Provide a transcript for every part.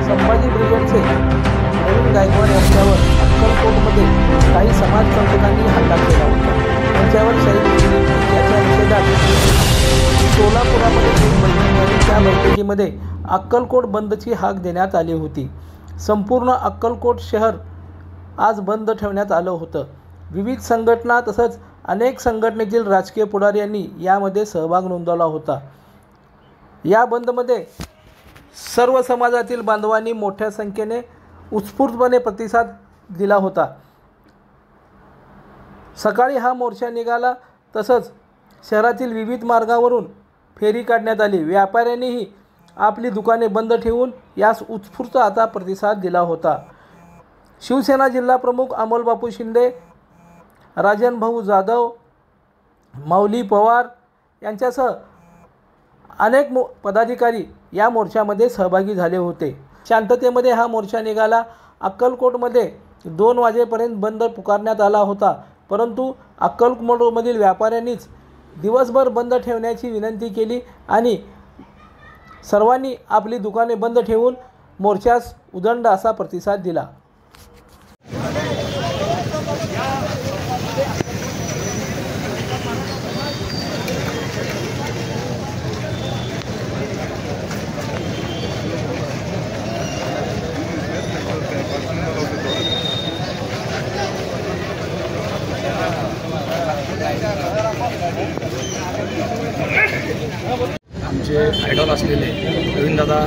संभाजी ब्रिगेडचे नवीन गायकवाड यांच्यावर अक्कलकोटमध्ये काही समाजकंटकांनी हल्ला केला होता। त्यांच्यावर शहीद याच्या निषेधात सोलापुरामध्ये एक बैठक झाली। त्या बैठकीमध्ये अक्कलकोट बंदची हाक देण्यात आली होती। संपूर्ण अक्कलकोट शहर आज बंद ठेवण्यात आलं होतं। विविध संघटना तसंच अनेक संघटनेतील राजकीय पुढारी यांनी यामध्ये सहभाग नोंदवला होता। या बंदमध्ये सर्व समाजातील बांधवांनी मोठ्या संख्येने उत्स्फूर्तपणे प्रतिसाद दिला होता। सकाळी हा मोर्चा निघाला, तसंच शहरातील विविध मार्गावरून फेरी काढण्यात आली। व्यापाऱ्यांनीही आपली दुकाने बंद ठेवून यास उत्स्फूर्त आता प्रतिसाद दिला होता। शिवसेना जिल्हा प्रमुख अमोल बापू शिंदे, राजन भाऊ जाधव, माऊली पवार यांच्यासह अनेक पदाधिकारी या मोर्चामध्ये सहभागी झाले होते। शांततेमध्ये हा मोर्चा निघाला। अक्कलकोटमध्ये 2 वाजेपर्यंत बंद पुकारण्यात आला होता, परंतु अक्कलकोटमधील व्यापाऱ्यांनीच दिवसभर बंद ठेवण्याची विनंती केली आणि सर्वांनी आपली दुकाने बंद ठेवून मोर्चास उदंड असा प्रतिसाद दिला। आमचे आयडॉल असलेले गोविंददादा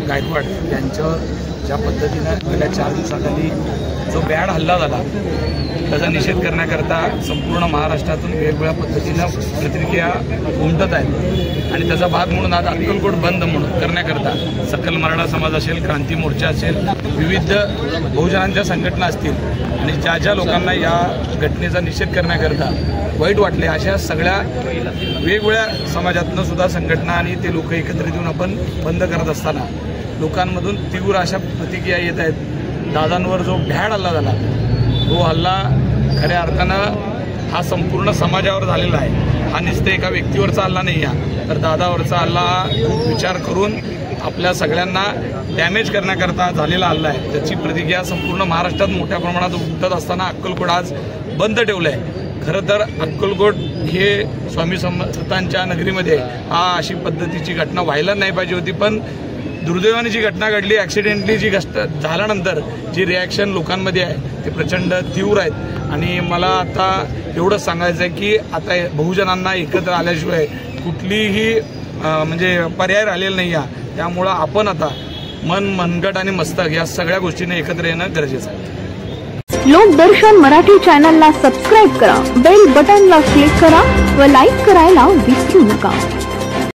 गायकवाड यांच्यावर ज्या पद्धतीनं गेल्या 4 दिवसाखाली जो भ्याड हल्ला झाला त्याचा निषेध करण्याकरता संपूर्ण महाराष्ट्रातून वेगवेगळ्या पद्धतीनं प्रतिक्रिया उमटत आहेत आणि त्याचा भाग म्हणून आज अक्कलकोट बंद म्हणून करण्याकरता सकल मराठा समाज असेल, क्रांती मोर्चा असेल, विविध बहुजनांच्या संघटना असतील आणि ज्या ज्या लोकांना या घटनेचा निषेध करण्याकरता वाईट वाटले अशा सगळ्या वेगवेगळ्या समाजातून सुद्धा संघटना आणि ते लोक एकत्रित येऊन आपण बंद करत असताना लोकांमधून तीव्र अशा प्रतिक्रिया येत आहेत। दादांवर जो भ्याड हल्ला झाला तो हल्ला खऱ्या अर्थानं हा संपूर्ण समाजावर झालेला आहे। हा नुसतं एका व्यक्तीवरचा हल्ला नाही आहे, तर दादावरचा हल्ला खूप विचार करून आपल्या सगळ्यांना डॅमेज करण्याकरता झालेला हल्ला आहे। त्याची प्रतिक्रिया संपूर्ण महाराष्ट्रात मोठ्या प्रमाणात उमटत असताना अक्कलकोट आज बंद ठेवलं आहे। खरं तर अक्कलकोट हे स्वामी समर्थांच्या नगरीमध्ये अशी पद्धतीची घटना व्हायला नाही पाहिजे होती, पण दुर्दैवाने जी घटना घडली, ॲक्सिडेंटली जी झाल्यानंतर जी रिॲक्शन लोकांमध्ये आहे ते प्रचंड तीव्र आहेत आणि मला आता एवढंच सांगायचं आहे की आता बहुजनांना एकत्र आल्याशिवाय कुठलीही म्हणजे पर्याय राहिलेला नाही आहे। त्यामुळं आपण आता मनगट आणि मस्तक या सगळ्या गोष्टींना एकत्र येणं गरजेचं आहे। लोकदर्शन मराठी चॅनलला सबस्क्राइब करा, बेल बटनला क्लिक करा व लाईक करायला विसरू नका।